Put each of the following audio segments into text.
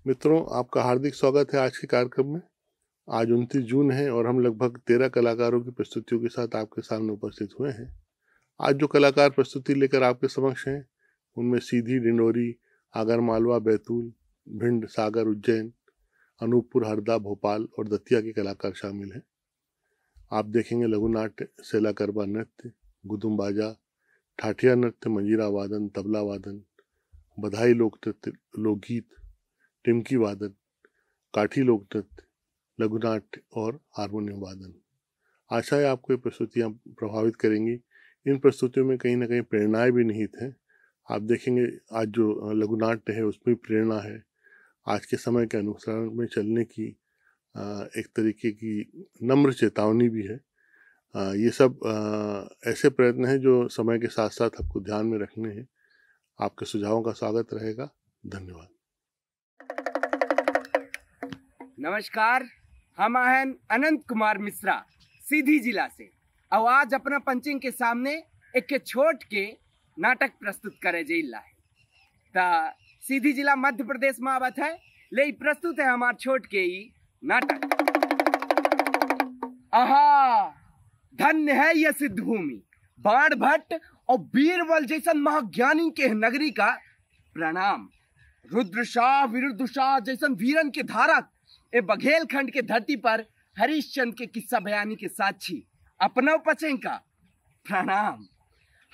मित्रों, आपका हार्दिक स्वागत है आज के कार्यक्रम में। आज 29 जून है और हम लगभग 13 कलाकारों की प्रस्तुतियों के साथ आपके सामने उपस्थित हुए हैं। आज जो कलाकार प्रस्तुति लेकर आपके समक्ष हैं, उनमें सीधी, डिंडोरी, आगरमालवा, बैतूल, भिंड, सागर, उज्जैन, अनूपपुर, हरदा, भोपाल और दतिया के कलाकार शामिल हैं। आप देखेंगे लघु नाट्य, सेला करवा नृत्य, गुदुम बाजा, ठाठिया नृत्य, मंजीरा वादन, तबला वादन, बधाई लोक नृत्य, लोकगीत, टिमकी वादन, काठी लोक नृत्य, लघु नाट्य और हारमोनियम वादन। आशा है आपको ये प्रस्तुतियाँ प्रभावित करेंगी। इन प्रस्तुतियों में कहीं ना कहीं प्रेरणाएं भी निहित हैं। आप देखेंगे आज जो लघु नाट्य है उसमें प्रेरणा है, आज के समय के अनुसरण में चलने की एक तरीके की नम्र चेतावनी भी है। ये सब ऐसे प्रयत्न हैं जो समय के साथ साथ आपको ध्यान में रखने हैं। आपके सुझावों का स्वागत रहेगा। धन्यवाद। नमस्कार, हम हैं अनंत कुमार मिश्रा, सीधी जिला से। और आज अपना पंचिंग के सामने एक छोट के नाटक प्रस्तुत करे जिला है। ता सीधी जिला मध्य प्रदेश में आवत है, ले प्रस्तुत है हमार छोट के ही नाटक। आहा, धन्य है यह सिद्ध भूमि, बाण भट्ट और बीरबल जैसन महाज्ञानी के नगरी का प्रणाम। रुद्रशाह विरुद्धशाह जैसन वीरन के धारक ए बघेलखंड के धरती पर हरिश्चंद्र के किस्सा बयानी के साक्षी अपना पचें का प्रणाम।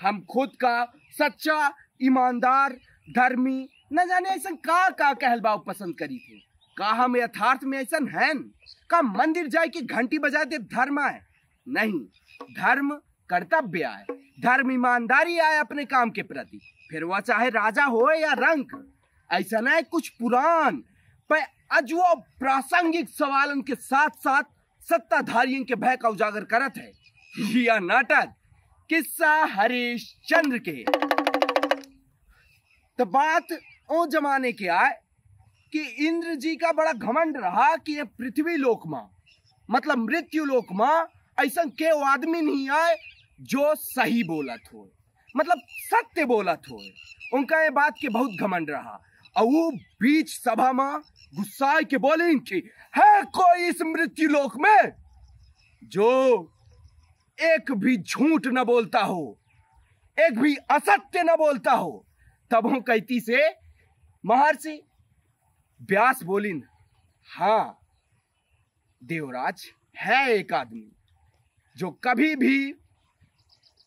हम खुद का सच्चा, ईमानदार, धर्मी न जाने ऐसा का कहलवाओ पसंद करी थे। का हम यथार्थ में ऐसा है का मंदिर जाए कि घंटी बजा दे धर्म है? नहीं, धर्म कर्तव्य है, धर्म ईमानदारी आए अपने काम के प्रति, फिर वह चाहे राजा हो या रंक। ऐसा न है कुछ पुरान पर अजो प्रासंगिक सवालन के साथ साथ सत्ताधारियों के भय का उजागर करत है। यह नाटक किस्सा हरिश्चंद्र के। तो बात ओ जमाने के आए कि इंद्र जी का बड़ा घमंड रहा कि ये पृथ्वी लोक मां मतलब मृत्यु लोक मां ऐसा के आदमी नहीं आए जो सही बोलत हो, मतलब सत्य बोलत हो। उनका ये बात के बहुत घमंड रहा और वो बीच सभा में गुस्सा के बोले कि है कोई इस मृत्यु लोक में जो एक भी झूठ न बोलता हो, एक भी असत्य न बोलता हो। तब हम कहती से महर्षि व्यास बोलिन, हाँ देवराज, है एक आदमी जो कभी भी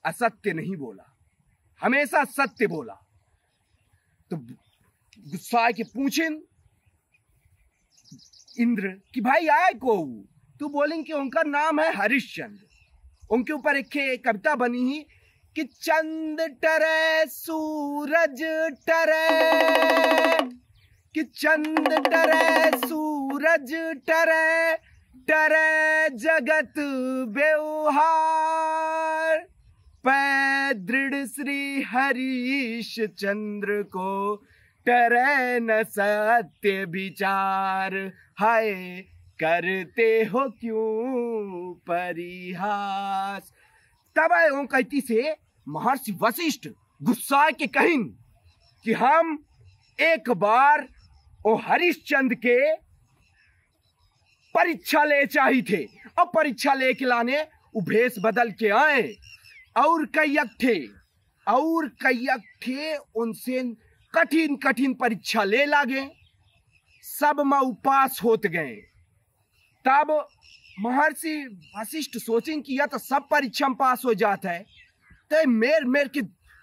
असत्य नहीं बोला, हमेशा सत्य बोला। तो गुस्सा के पूछिन इंद्र कि भाई आए को? तू बोलें कि उनका नाम है हरिश्चंद्र। उनके ऊपर एक कविता बनी ही कि चंद टरे सूरज टरे, कि चंद टरे सूरज टरे, टरे जगत व्यवहार, पै दृढ़ श्री हरीश चंद्र को टरे न सत्य विचार। हाय करते हो क्यों परिहास। तब आए कहती से महर्षि वशिष्ठ गुस्सा के कहिन कि हम एक बार ओ हरिश्चंद्र के परीक्षा ले चाहिए थे, और परीक्षा लेके लाने वो भेष बदल के आए और कईयक थे उनसे कठिन कठिन परीक्षा ले लागे, सब में उपास होत गए। तब महर्षि वशिष्ठ सोचें कि यह तो सब परीक्षा में पास हो जाता है, तो मेर के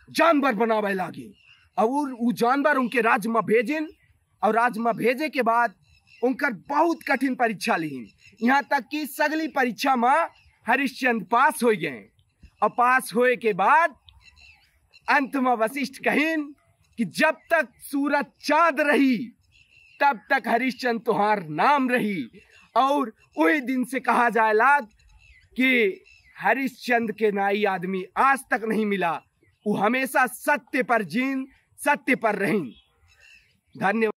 जानवर बनावे लागे और वो जानवर उनके राज्य में भेजिन, और राज्य में भेजे के बाद उनकर बहुत कठिन परीक्षा लीन, यहाँ तक कि सगली परीक्षा में हरिश्चंद्र पास हो गए। और पास होए के बाद अंत में वशिष्ठ कहिन कि जब तक सूरज चांद रही तब तक हरिश्चंद्र तुहार नाम रही। और वही दिन से कहा जाए लाग कि हरिश्चंद्र के नाई आदमी आज तक नहीं मिला, वो हमेशा सत्य पर जीन, सत्य पर रहीं। धन्यवाद।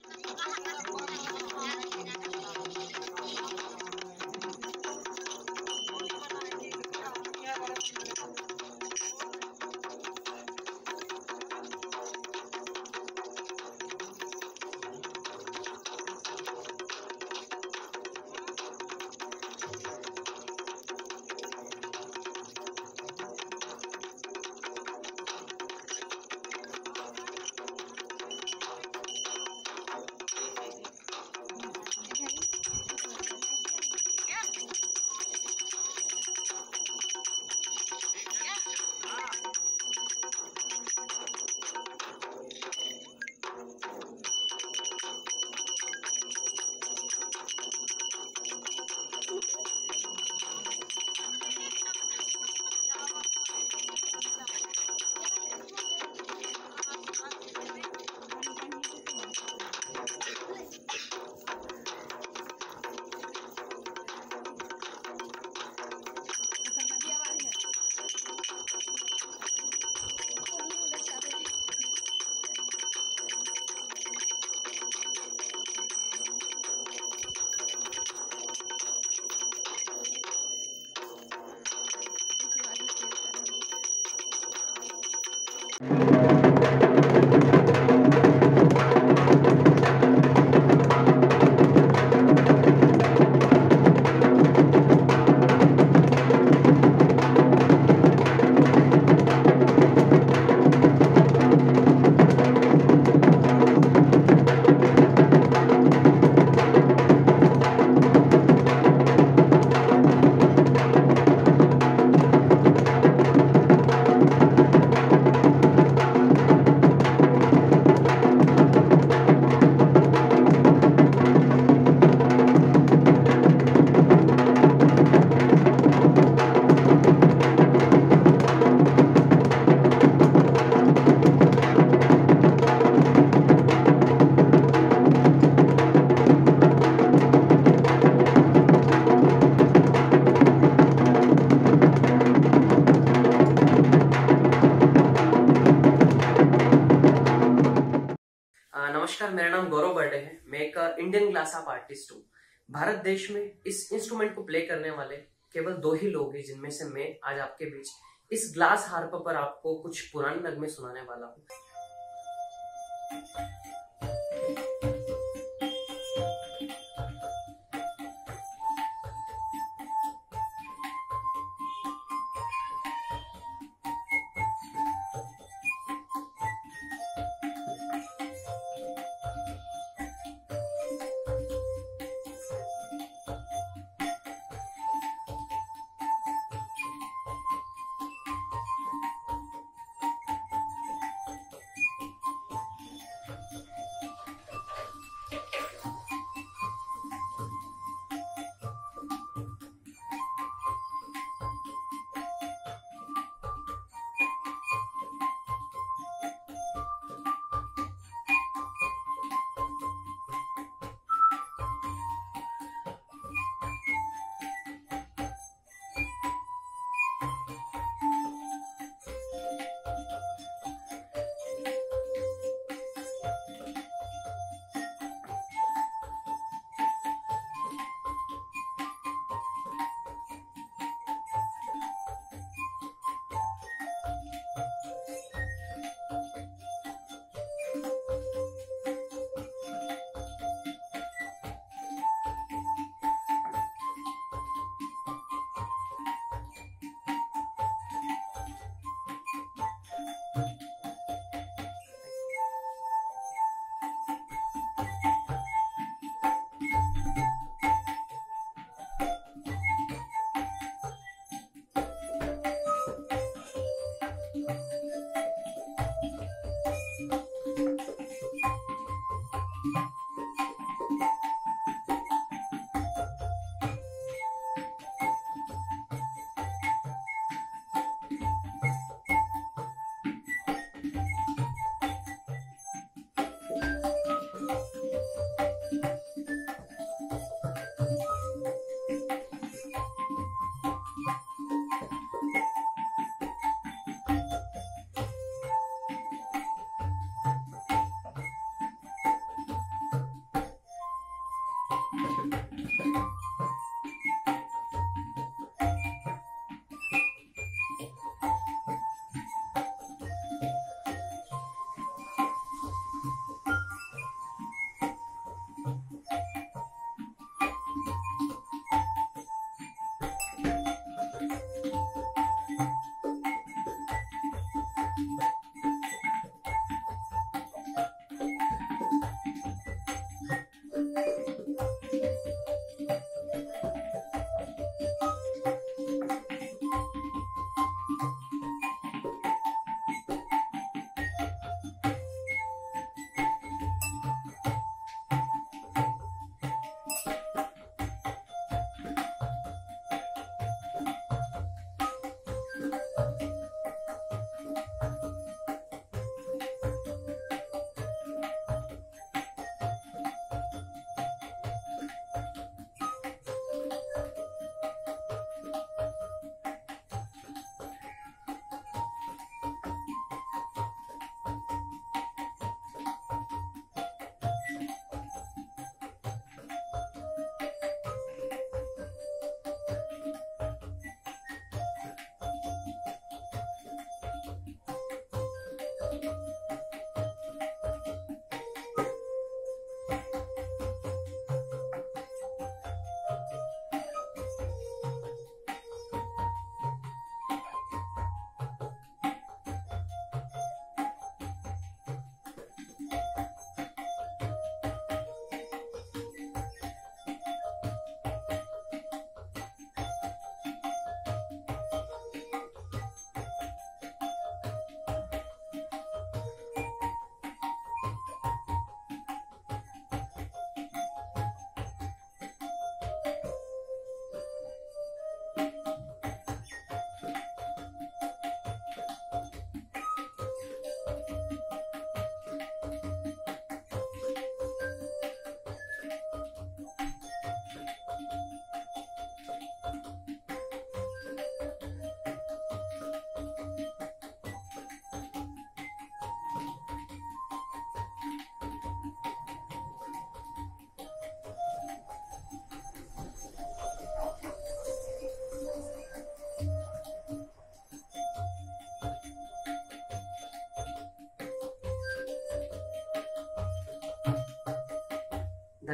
क्लास ऑफ आर्टिस्ट हूँ। भारत देश में इस इंस्ट्रूमेंट को प्ले करने वाले केवल 2 ही लोग हैं, जिनमें से मैं आज आपके बीच इस ग्लास हार्प पर आपको कुछ पुराने नगमे सुनाने वाला हूँ।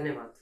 धन्यवाद।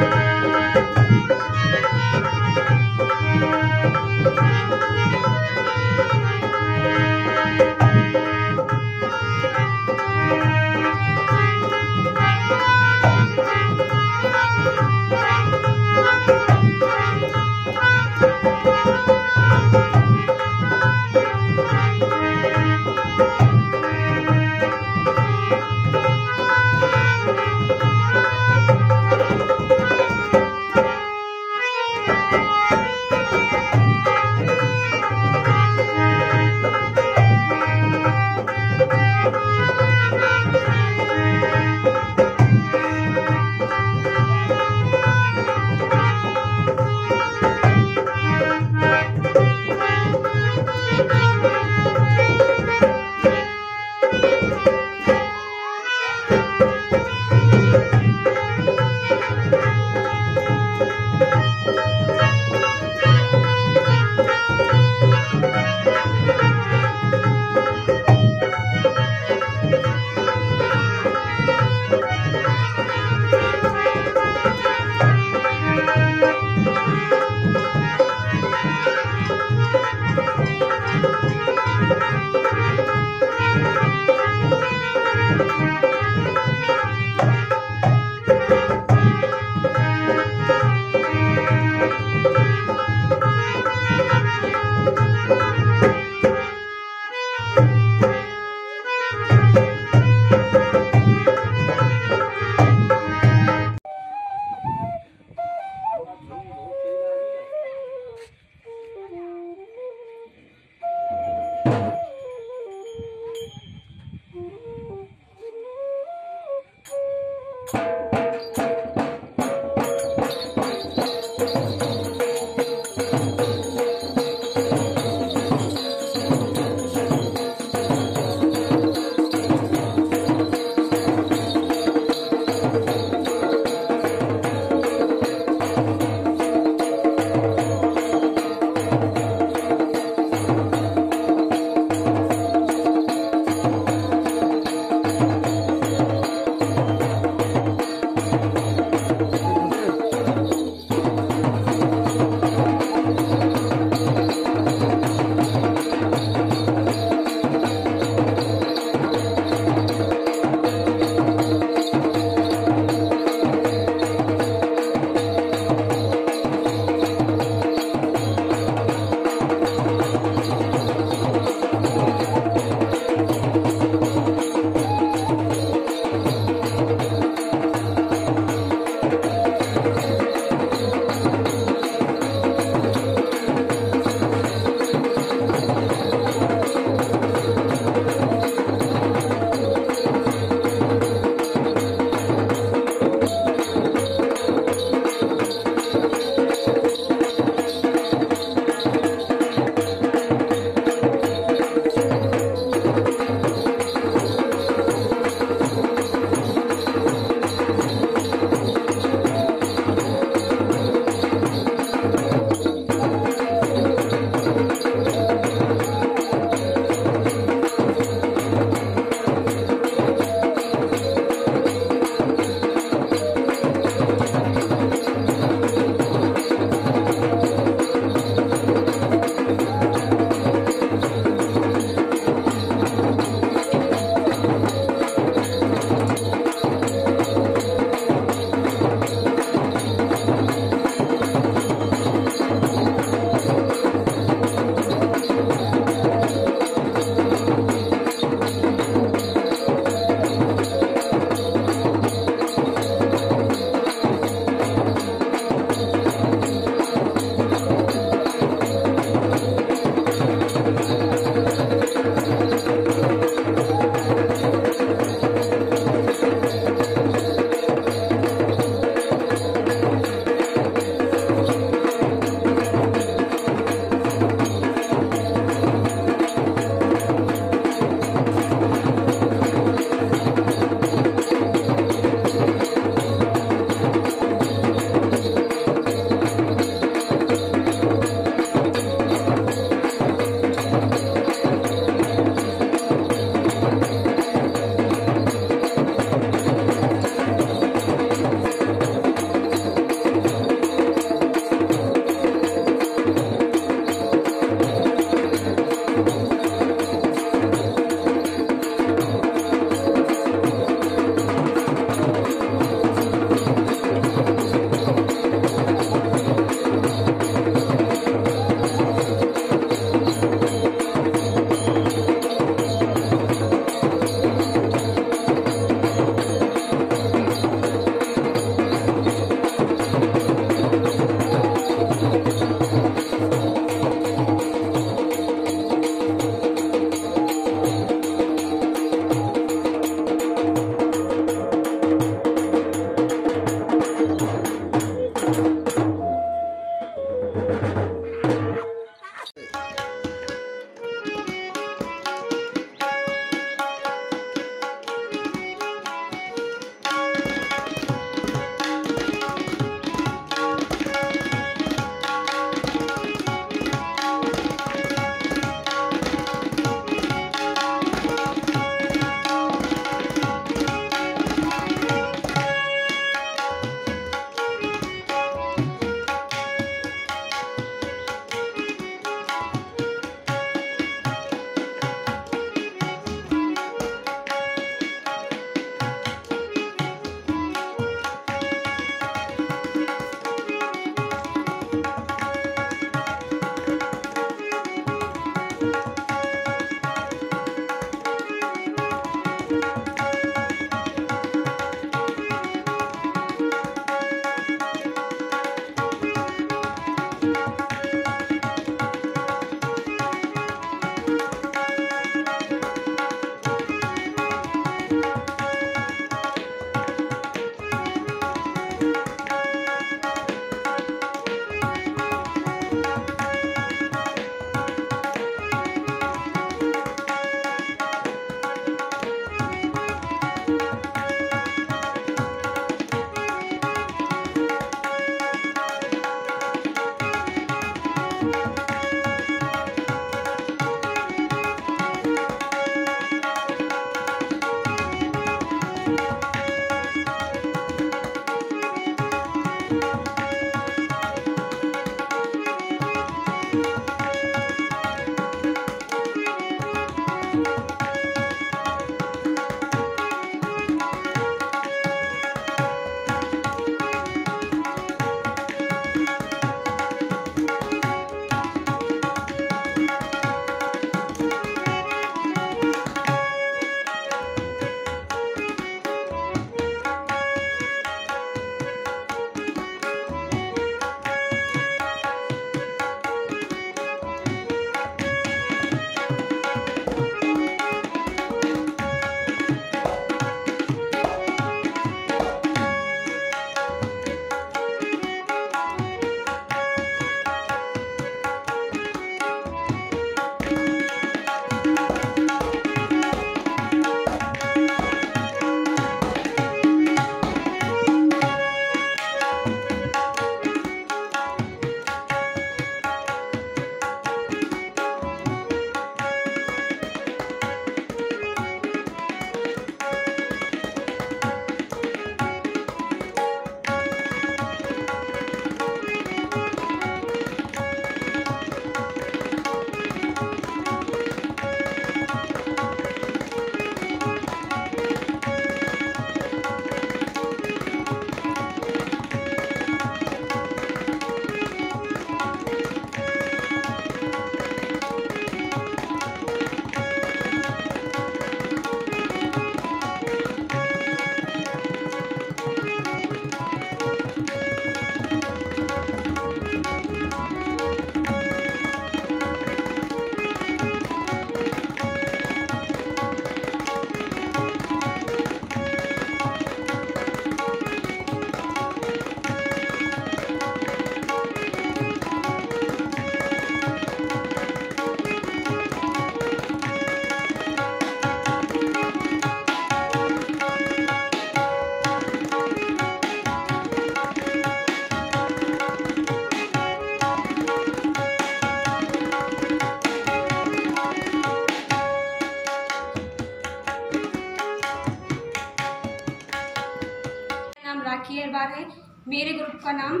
खीरबार है। मेरे ग्रुप का नाम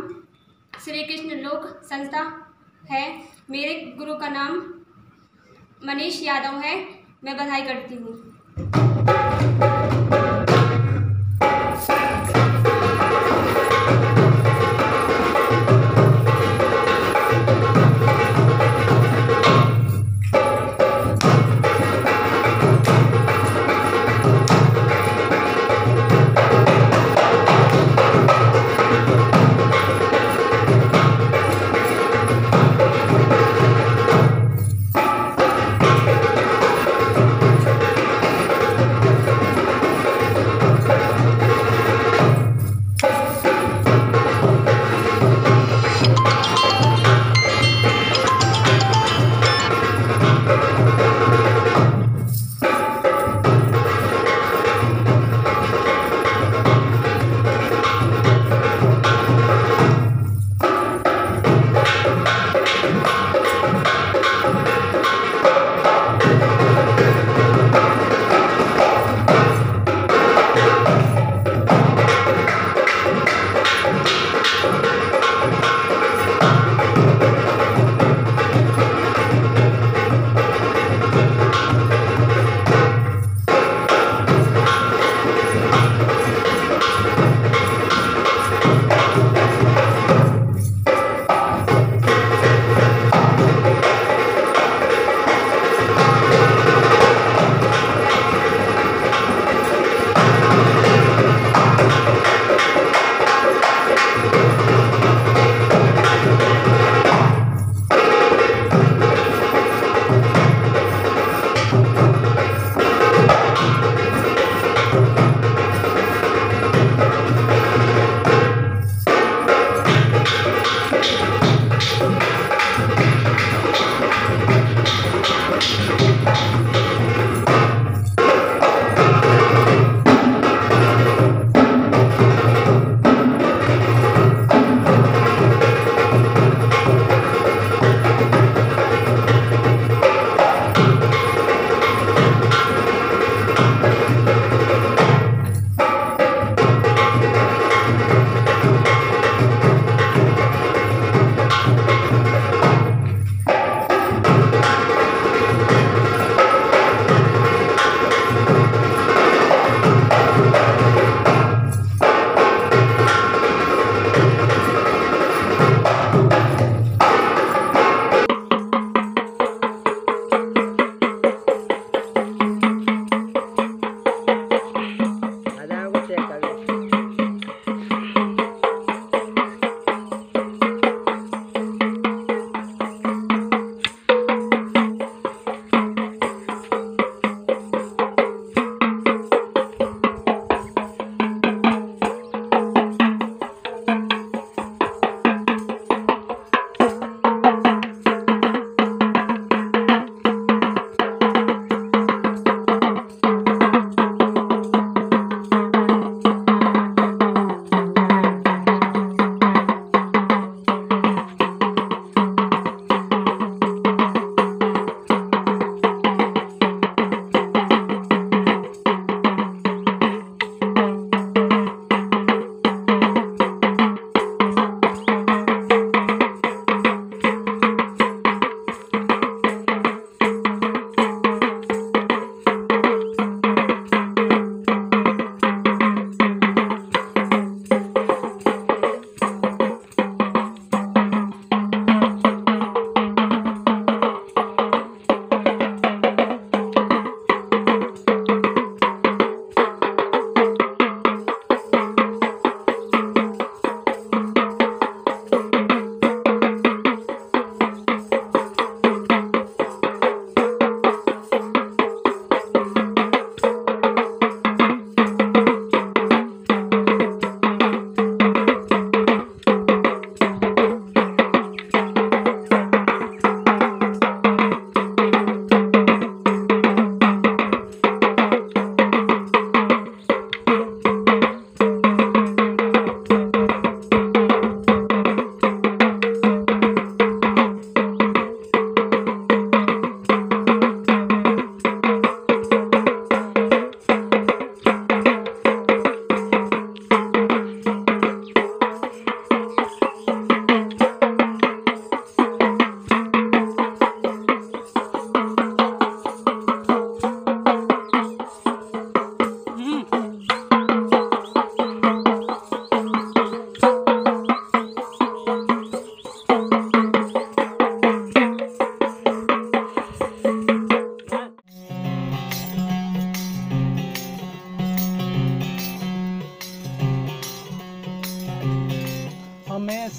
श्री कृष्ण लोक संस्था है। मेरे गुरु का नाम मनीष यादव है। मैं बधाई करती हूँ।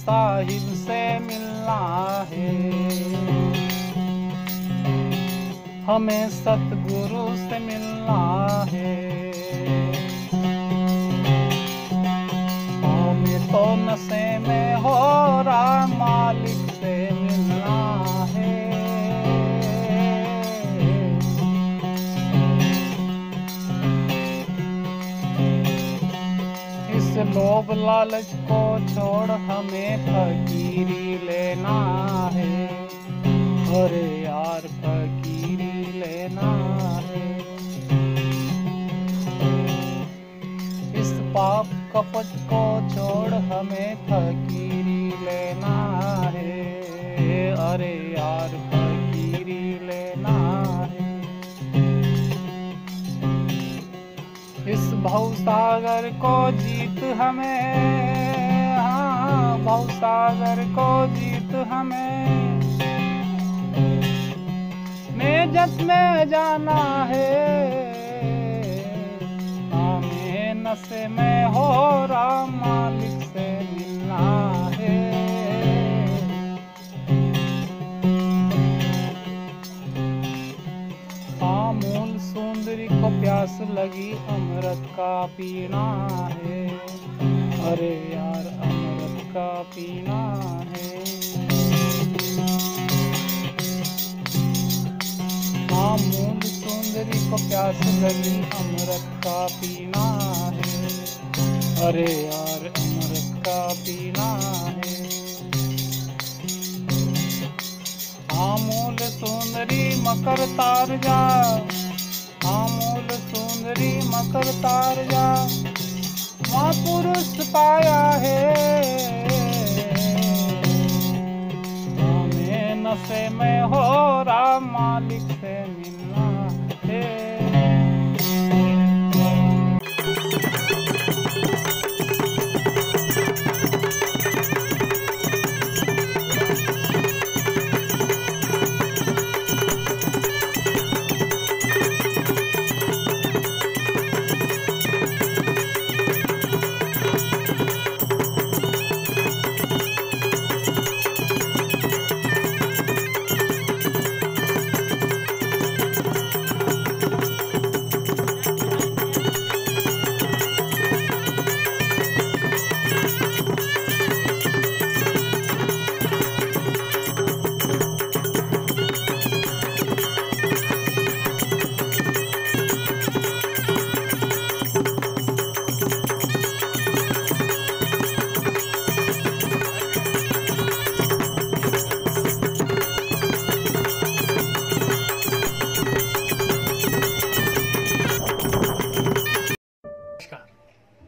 साहिब से मिलना है, हमें सतगुरु से मिलना है। हमें तो नशे में हो रहा मालिक से मिलना है। इस लोभ लालच को छोड़ हमें फकीरी लेना है। अरे यार फकीरी लेना है। इस पाप कपट को छोड़ हमें फकीरी लेना है। अरे यार फकीरी लेना है। इस भवसागर को जीत हमें, हाँ भवसागर को जीत हमें मेजत में जाना है। हमें नशे में हो रहा मालिक से मिलना है। अमूल सुंदरी को प्यास लगी अमृत का पीना है। अरे यार अमृत का पीना है। अमूल सुंदरी को प्यास लगी अमृत का पीना है। अरे यार अमृत का पीना है। अमूल सुंदरी मकर तार जा, अमूल सुंदरी मकर तार जा, महापुरुष पाया है। हमें नशे में हो रहा मालिक से मिलना है।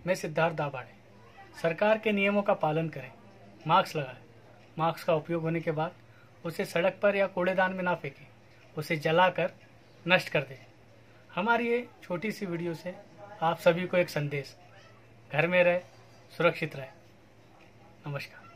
मैं सिद्धार्थ दाभाड़े। सरकार के नियमों का पालन करें, मास्क लगाएं। मास्क का उपयोग होने के बाद उसे सड़क पर या कूड़ेदान में ना फेंकें, उसे जलाकर नष्ट कर दें। हमारी ये छोटी सी वीडियो से आप सभी को एक संदेश, घर में रहे, सुरक्षित रहे। नमस्कार।